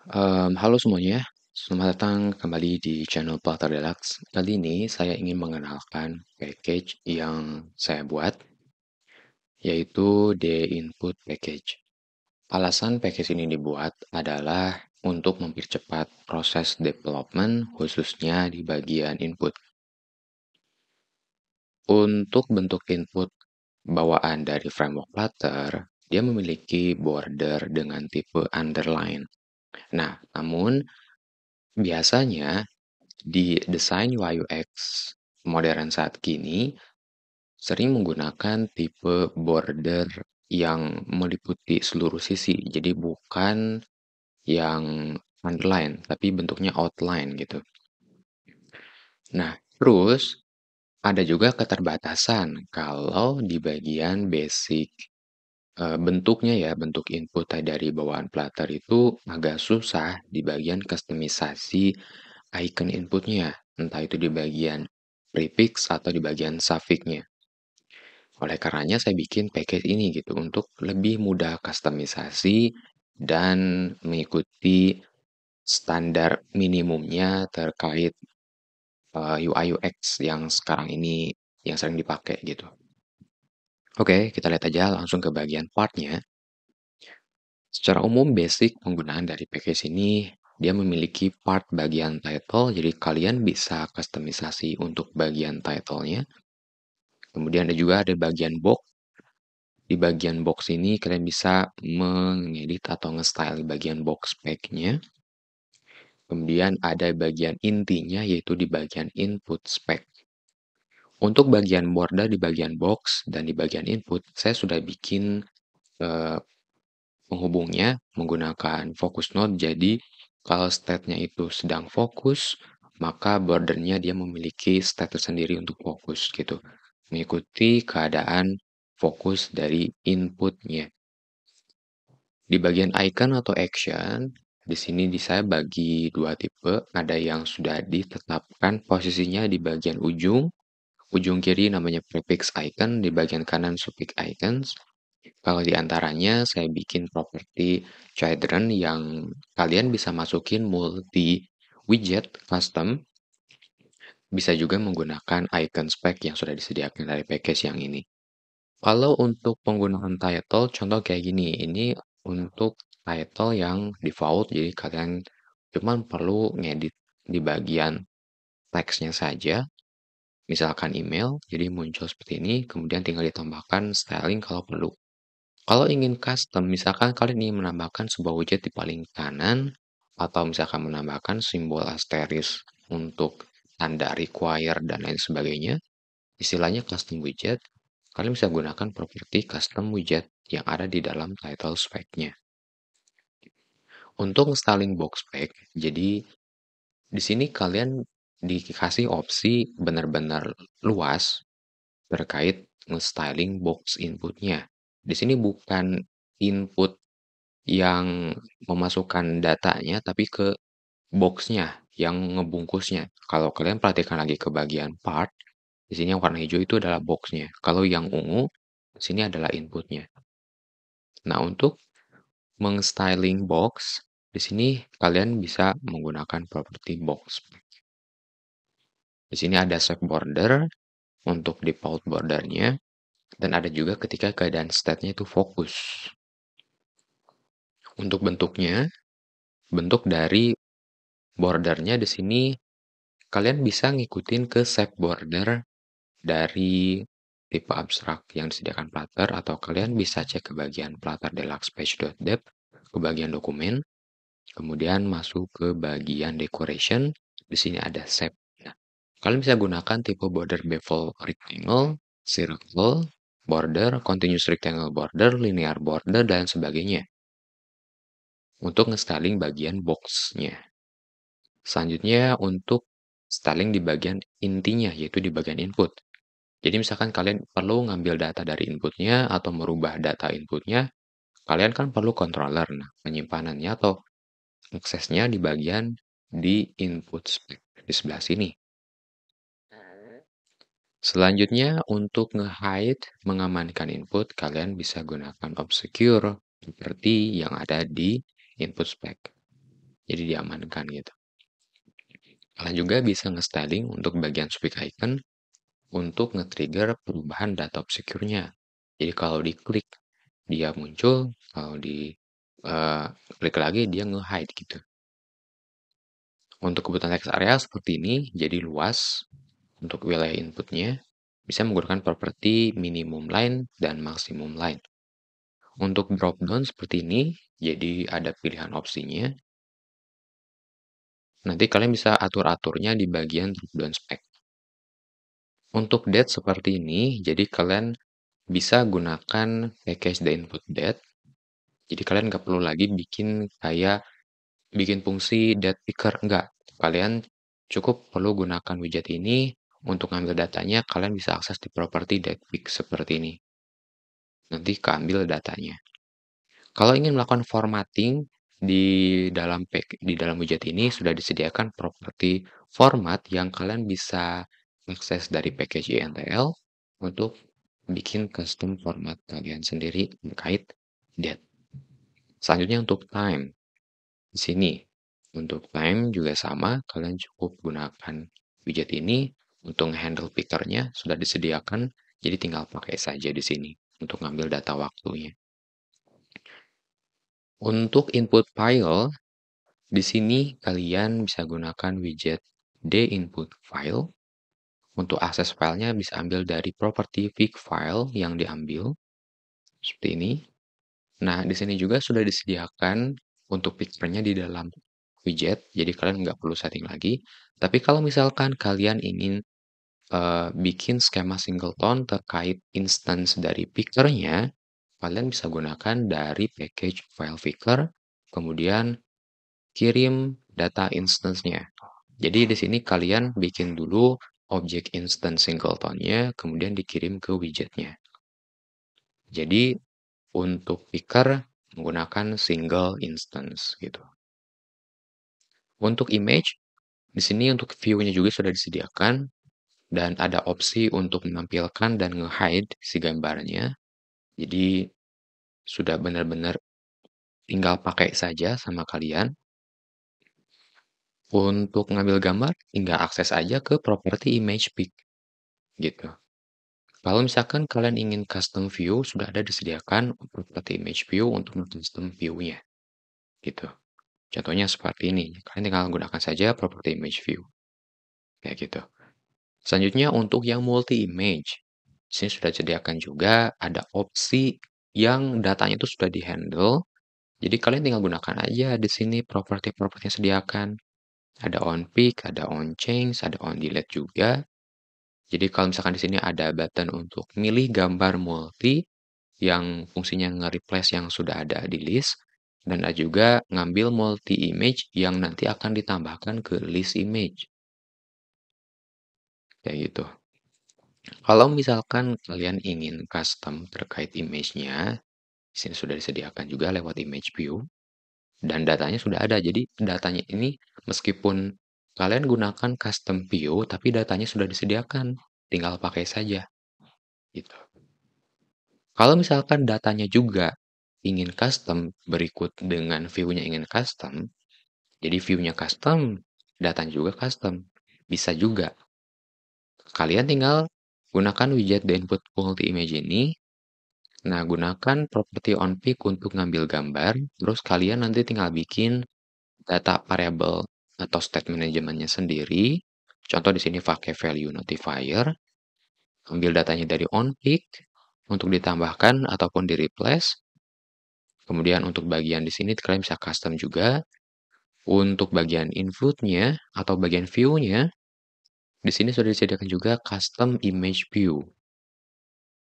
Halo semuanya, selamat datang kembali di channel Flutter Deluxe. Kali ini saya ingin mengenalkan package yang saya buat, yaitu D-Input Package. Alasan package ini dibuat adalah untuk mempercepat proses development, khususnya di bagian input. Untuk bentuk input bawaan dari framework Flutter, dia memiliki border dengan tipe underline. Nah, namun biasanya di desain UI UX modern saat kini sering menggunakan tipe border yang meliputi seluruh sisi. Jadi bukan yang underline, tapi bentuknya outline gitu. Nah, terus ada juga keterbatasan kalau di bagian basic bentuknya ya, bentuk input dari bawaan Flutter itu agak susah di bagian kustomisasi icon inputnya, entah itu di bagian prefix atau di bagian suffix-nya. Oleh karenanya saya bikin package ini gitu untuk lebih mudah kustomisasi dan mengikuti standar minimumnya terkait UI UX yang sekarang ini yang sering dipakai gitu. Oke, kita lihat aja langsung ke bagian part-nya. Secara umum basic penggunaan dari package ini dia memiliki part bagian title, jadi kalian bisa kustomisasi untuk bagian title-nya. Kemudian ada bagian box. Di bagian box ini kalian bisa mengedit atau nge-style di bagian box spec-nya. Kemudian ada bagian intinya yaitu di bagian input spec. Untuk bagian border di bagian box dan di bagian input, saya sudah bikin eh, penghubungnya menggunakan focus node. Jadi kalau state-nya itu sedang fokus, maka bordernya dia memiliki state tersendiri untuk fokus gitu. Mengikuti keadaan fokus dari inputnya. Di bagian icon atau action, di sini saya bagi dua tipe. Ada yang sudah ditetapkan posisinya di bagian ujung kiri namanya prefix icon, di bagian kanan suffix icons. Kalau di antaranya saya bikin properti children yang kalian bisa masukin multi widget custom, bisa juga menggunakan icon spec yang sudah disediakan dari package yang ini. Kalau untuk penggunaan title, contoh kayak gini, ini untuk title yang default, jadi kalian cuman perlu ngedit di bagian teksnya saja, misalkan email, jadi muncul seperti ini, kemudian tinggal ditambahkan styling kalau perlu. Kalau ingin custom, misalkan kalian ingin menambahkan sebuah widget di paling kanan, atau misalkan menambahkan simbol asterisk untuk tanda require dan lain sebagainya, istilahnya custom widget, kalian bisa gunakan properti custom widget yang ada di dalam title spec-nya. Untuk styling box spec, jadi di sini kalian dikasih opsi benar-benar luas terkait nge-styling box inputnya. Di sini bukan input yang memasukkan datanya, tapi ke box-nya yang ngebungkusnya. Kalau kalian perhatikan lagi ke bagian part, di sini yang warna hijau itu adalah box-nya. Kalau yang ungu, di sini adalah inputnya. Nah, untuk meng-styling box, di sini kalian bisa menggunakan properti box. Di sini ada shape border untuk default bordernya, dan ada juga ketika keadaan state-nya itu fokus. Untuk bentuknya, bentuk dari bordernya di sini kalian bisa ngikutin ke shape border dari tipe abstrak yang disediakan Flutter, atau kalian bisa cek ke bagian Flutter Deluxe Page.deb, ke bagian dokumen, kemudian masuk ke bagian decoration. Di sini ada shape. Nah, kalian bisa gunakan tipe border bevel rectangle, circle, border, continuous rectangle border, linear border, dan sebagainya untuk nge-styling bagian box-nya. Selanjutnya untuk styling di bagian intinya, yaitu di bagian input. Jadi misalkan kalian perlu ngambil data dari inputnya atau merubah data inputnya, kalian kan perlu controller. Nah, penyimpanannya atau aksesnya di bagian di input spec di sebelah sini. Selanjutnya untuk nge-hide, mengamankan input, kalian bisa gunakan obscure seperti yang ada di input spec. jadi diamankan gitu. Kalian juga bisa nge-styling untuk bagian speak icon untuk nge-trigger perubahan data obscure-nya. Jadi kalau diklik dia muncul, kalau di eh, klik lagi dia nge-hide gitu. Untuk kebutuhan text area seperti ini jadi luas untuk wilayah inputnya bisa menggunakan properti minimum line dan maximum line. Untuk drop down seperti ini, jadi ada pilihan opsinya. Nanti kalian bisa atur-aturnya di bagian drop down spec. Untuk date seperti ini, jadi kalian bisa gunakan package the input date. Jadi kalian nggak perlu lagi bikin fungsi date picker, enggak. Kalian cukup perlu gunakan widget ini untuk ngambil datanya, kalian bisa akses di properti date pick seperti ini. Nanti keambil datanya. Kalau ingin melakukan formatting di dalam widget ini sudah disediakan properti format yang kalian bisa akses dari package intl untuk bikin custom format kalian sendiri terkait date. Selanjutnya untuk time. Di sini untuk time juga sama, kalian cukup gunakan widget ini untuk handle pickernya sudah disediakan, jadi tinggal pakai saja di sini untuk ngambil data waktunya. Untuk input file, di sini kalian bisa gunakan widget input file. Untuk akses filenya bisa ambil dari properti pick file yang diambil seperti ini. Nah, di sini juga sudah disediakan untuk picture-nya di dalam widget, jadi kalian nggak perlu setting lagi. Tapi kalau misalkan kalian ingin bikin skema singleton terkait instance dari picker-nya, kalian bisa gunakan dari package file picker, kemudian kirim data instance-nya. Jadi di sini kalian bikin dulu objek instance singleton-nya, kemudian dikirim ke widget-nya. Jadi untuk picker menggunakan single instance gitu. Untuk image, di sini untuk view-nya juga sudah disediakan dan ada opsi untuk menampilkan dan nge-hide si gambarnya. Jadi sudah benar-benar tinggal pakai saja sama kalian. Untuk ngambil gambar, tinggal akses aja ke properti image pic gitu. Kalau misalkan kalian ingin custom view, sudah ada disediakan properti image view untuk custom view-nya gitu. Contohnya seperti ini, kalian tinggal gunakan saja properti image view kayak gitu. Selanjutnya untuk yang multi image, sini sudah disediakan juga ada opsi yang datanya itu sudah di-handle. Jadi kalian tinggal gunakan aja di sini properti-properti yang sediakan. Ada on pick, ada on change, ada on delete juga. Jadi kalau misalkan di sini ada button untuk milih gambar multi yang fungsinya nge-replace yang sudah ada di list, dan ada juga ngambil multi image yang nanti akan ditambahkan ke list image. Kayak gitu. Kalau misalkan kalian ingin custom terkait image-nya, di sini sudah disediakan juga lewat image view, dan datanya sudah ada. Jadi datanya ini meskipun kalian gunakan custom view, tapi datanya sudah disediakan. Tinggal pakai saja. Gitu. Kalau misalkan datanya juga ingin custom berikut dengan view-nya ingin custom, jadi view-nya custom, datanya juga custom. Bisa juga. Kalian tinggal gunakan widget the input multi image ini. Nah, gunakan properti onPick untuk ngambil gambar, terus kalian nanti tinggal bikin data variable atau state manajemennya sendiri. Contoh di sini pakai value notifier, ambil datanya dari onPick untuk ditambahkan ataupun di replace. Kemudian untuk bagian di sini kalian bisa custom juga. Untuk bagian inputnya atau bagian view-nya, di sini sudah disediakan juga custom image view.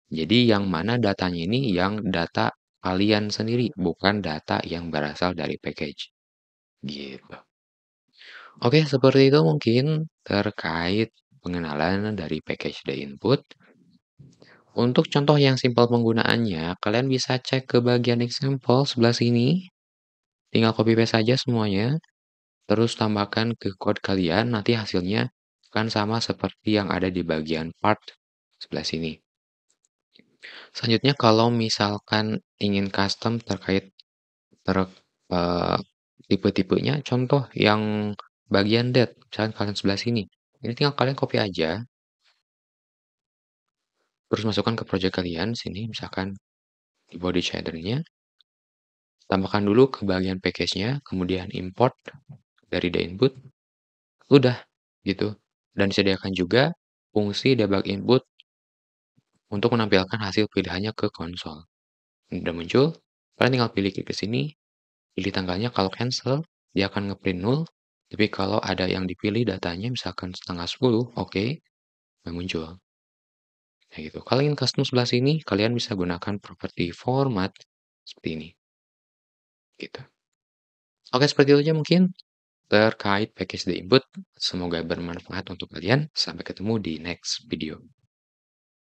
Jadi yang mana datanya ini yang data kalian sendiri, bukan data yang berasal dari package. Gitu. Oke, seperti itu mungkin terkait pengenalan dari package the input. Untuk contoh yang simpel penggunaannya, kalian bisa cek ke bagian example sebelah sini. Tinggal copy paste saja semuanya. Terus tambahkan ke code kalian, nanti hasilnya akan sama seperti yang ada di bagian part sebelah sini. Selanjutnya kalau misalkan ingin custom terkait ter, eh, tipe-tipenya contoh yang bagian that, misalkan kalian sebelah sini, ini tinggal kalian copy aja, terus masukkan ke project kalian sini, misalkan di body shader-nya, tambahkan dulu ke bagian package-nya, kemudian import dari the input, udah gitu. Dan disediakan juga fungsi debug input untuk menampilkan hasil pilihannya ke konsol. Udah muncul, kalian tinggal pilih klik ke sini, pilih tanggalnya, kalau cancel, dia akan ngeprint null, tapi kalau ada yang dipilih datanya misalkan setengah 10, oke, nggak muncul. Kayak gitu. Kalau ingin custom sebelah sini, kalian bisa gunakan properti format seperti ini, gitu. Oke, seperti itu aja mungkin terkait package the input. Semoga bermanfaat untuk kalian. Sampai ketemu di next video.